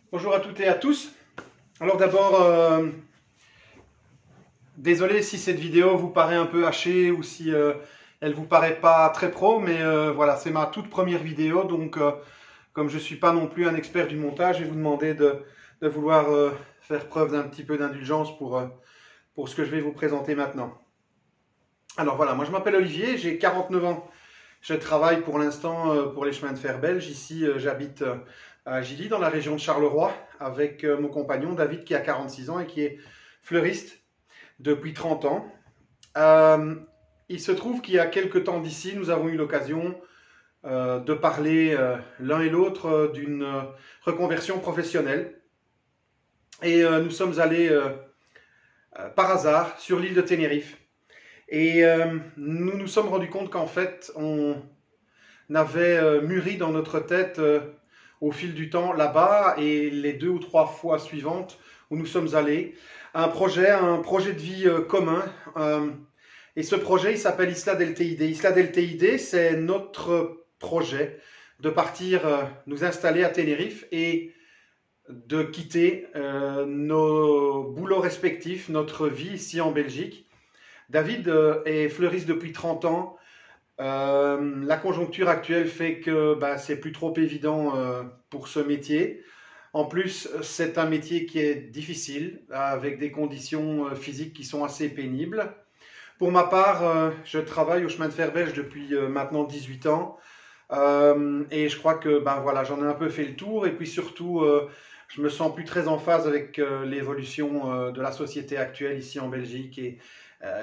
Bonjour à toutes et à tous. Alors d'abord, désolé si cette vidéo vous paraît un peu hachée ou si elle vous paraît pas très pro, mais voilà, c'est ma toute première vidéo, donc comme je ne suis pas non plus un expert du montage, je vais vous demander de vouloir faire preuve d'un petit peu d'indulgence pour ce que je vais vous présenter maintenant. Alors voilà, moi je m'appelle Olivier, j'ai 49 ans. Je travaille pour l'instant pour les chemins de fer belges. Ici, j'habite à Gilly, dans la région de Charleroi, avec mon compagnon David qui a 46 ans et qui est fleuriste depuis 30 ans. Euh, il se trouve qu'il y a quelques temps d'ici, nous avons eu l'occasion de parler l'un et l'autre d'une reconversion professionnelle. Et nous sommes allés par hasard sur l'île de Tenerife. Et nous nous sommes rendus compte qu'en fait, on avait mûri dans notre tête au fil du temps là-bas et les 2 ou 3 fois suivantes où nous sommes allés, un projet de vie commun. Et ce projet, il s'appelle Isla del Teide. Isla del Teide, c'est notre projet de partir nous installer à Tenerife et de quitter nos boulots respectifs, notre vie ici en Belgique. David est fleuriste depuis 30 ans. La conjoncture actuelle fait que bah, c'est plus trop évident pour ce métier. En plus, c'est un métier qui est difficile, avec des conditions physiques qui sont assez pénibles. Pour ma part, je travaille au chemin de fer belge depuis maintenant 18 ans. Et je crois que ben, voilà, j'en ai un peu fait le tour. Et puis surtout, je me sens plus très en phase avec l'évolution de la société actuelle ici en Belgique. Et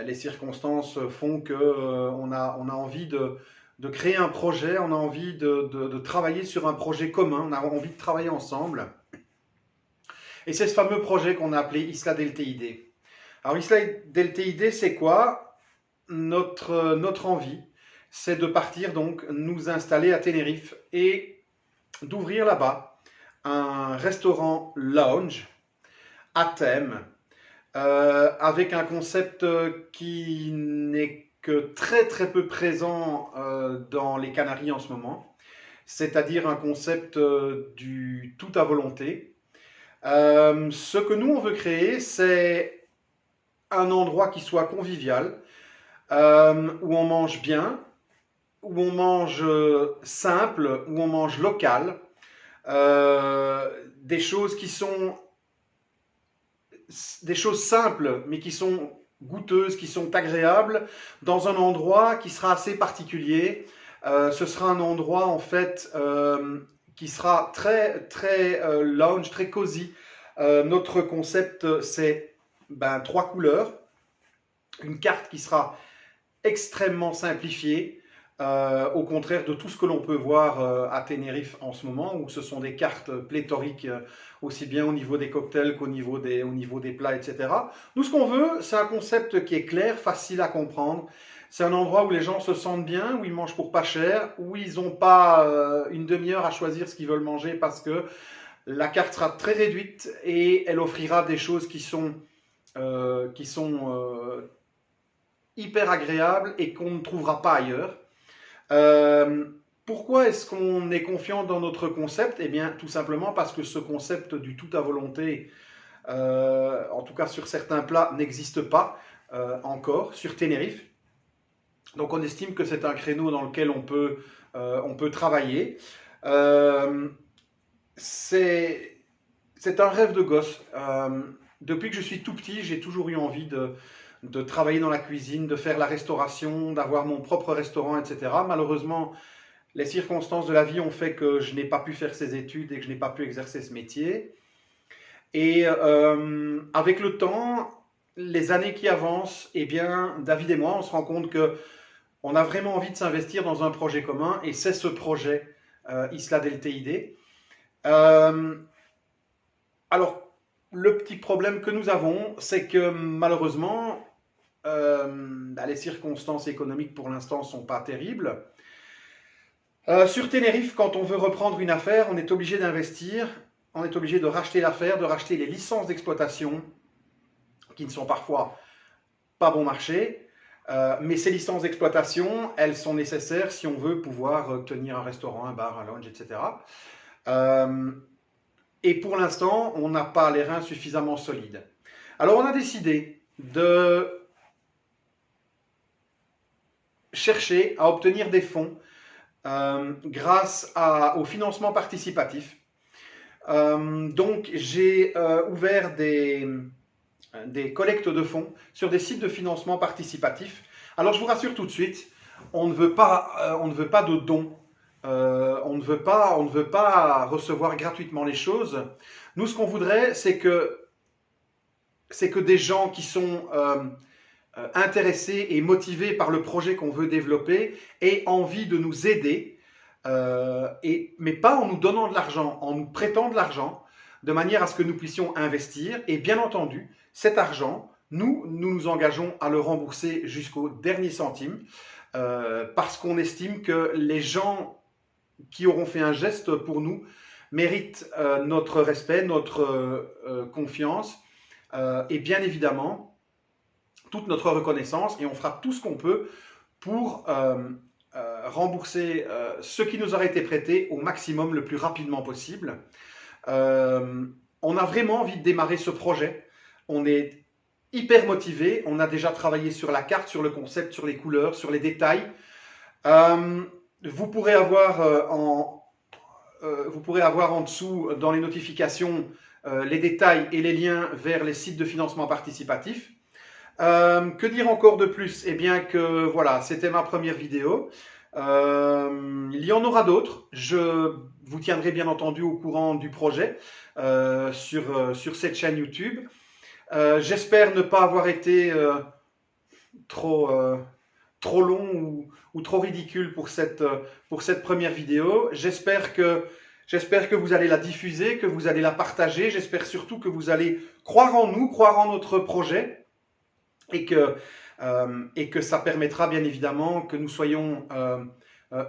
les circonstances font que on a envie de créer un projet, on a envie de travailler sur un projet commun, on a envie de travailler ensemble. Et c'est ce fameux projet qu'on a appelé Isla del Teide. Alors Isla del Teide, c'est quoi? Notre envie, c'est de partir donc nous installer à Tenerife et d'ouvrir là-bas un restaurant lounge à thème, avec un concept qui n'est que très très peu présent dans les Canaries en ce moment, c'est-à-dire un concept du tout à volonté. Ce que nous on veut créer, c'est un endroit qui soit convivial, où on mange bien, où on mange simple, où on mange local, des choses qui sont des choses simples, mais qui sont goûteuses, qui sont agréables, dans un endroit qui sera assez particulier. Ce sera un endroit en fait qui sera très très lounge, très cosy. Notre concept, c'est ben, 3 couleurs, une carte qui sera extrêmement simplifiée, au contraire de tout ce que l'on peut voir à Tenerife en ce moment, où ce sont des cartes pléthoriques, aussi bien au niveau des cocktails qu'au niveau des plats, etc. Nous, ce qu'on veut, c'est un concept qui est clair, facile à comprendre. C'est un endroit où les gens se sentent bien, où ils mangent pour pas cher, où ils n'ont pas une demi-heure à choisir ce qu'ils veulent manger parce que la carte sera très réduite et elle offrira des choses qui sont hyper agréables et qu'on ne trouvera pas ailleurs. Euh, Pourquoi est-ce qu'on est confiant dans notre concept? Eh bien, tout simplement parce que ce concept du tout à volonté, en tout cas sur certains plats, n'existe pas encore sur Tenerife. Donc on estime que c'est un créneau dans lequel on peut travailler. Euh, c'est un rêve de gosse. Depuis que je suis tout petit, j'ai toujours eu envie de travailler dans la cuisine, de faire la restauration, d'avoir mon propre restaurant, etc. Malheureusement, les circonstances de la vie ont fait que je n'ai pas pu faire ces études et que je n'ai pas pu exercer ce métier. Et avec le temps, les années qui avancent, eh bien, David et moi, on se rend compte que on a vraiment envie de s'investir dans un projet commun, et c'est ce projet Isla del Teide. Euh, alors, le petit problème que nous avons, c'est que malheureusement, les circonstances économiques pour l'instant ne sont pas terribles. Sur Tenerife, quand on veut reprendre une affaire, on est obligé d'investir, on est obligé de racheter l'affaire, de racheter les licences d'exploitation, qui ne sont parfois pas bon marché. Mais ces licences d'exploitation, elles sont nécessaires si on veut pouvoir tenir un restaurant, un bar, un lounge, etc. et pour l'instant, on n'a pas les reins suffisamment solides. Alors on a décidé de chercher à obtenir des fonds grâce au financement participatif. Donc j'ai ouvert des collectes de fonds sur des sites de financement participatif. Alors je vous rassure tout de suite, on ne veut pas de dons, on ne veut pas recevoir gratuitement les choses. Nous, ce qu'on voudrait, c'est que des gens qui sont intéressés et motivés par le projet qu'on veut développer aient envie de nous aider, mais pas en nous donnant de l'argent, en nous prêtant de l'argent, de manière à ce que nous puissions investir. Et bien entendu, cet argent, nous nous engageons à le rembourser jusqu'au dernier centime, parce qu'on estime que les gens qui auront fait un geste pour nous méritent notre respect, notre confiance, et bien évidemment toute notre reconnaissance, et on fera tout ce qu'on peut pour rembourser ce qui nous aurait été prêté au maximum le plus rapidement possible. On a vraiment envie de démarrer ce projet, on est hyper motivé, on a déjà travaillé sur la carte, sur le concept, sur les couleurs, sur les détails. Vous pourrez avoir en dessous dans les notifications les détails et les liens vers les sites de financement participatif. Que dire encore de plus? Eh bien que voilà, c'était ma première vidéo. Il y en aura d'autres. Je vous tiendrai bien entendu au courant du projet sur cette chaîne YouTube. J'espère ne pas avoir été trop long ou trop ridicule pour cette première vidéo. J'espère que vous allez la diffuser, que vous allez la partager. J'espère surtout que vous allez croire en nous, croire en notre projet, et que ça permettra bien évidemment que nous soyons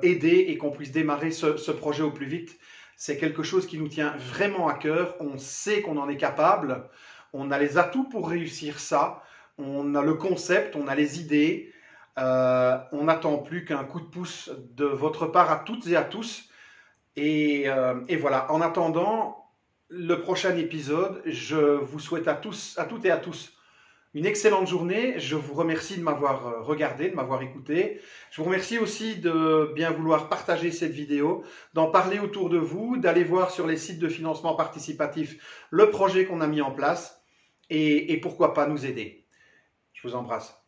aidés et qu'on puisse démarrer ce projet au plus vite. C'est quelque chose qui nous tient vraiment à cœur. On sait qu'on en est capable. On a les atouts pour réussir ça. On a le concept, on a les idées. On n'attend plus qu'un coup de pouce de votre part à toutes et à tous. Et voilà, en attendant le prochain épisode, je vous souhaite à toutes et à tous une excellente journée. Je vous remercie de m'avoir regardé, de m'avoir écouté. Je vous remercie aussi de bien vouloir partager cette vidéo, d'en parler autour de vous, d'aller voir sur les sites de financement participatif le projet qu'on a mis en place et pourquoi pas nous aider. Je vous embrasse.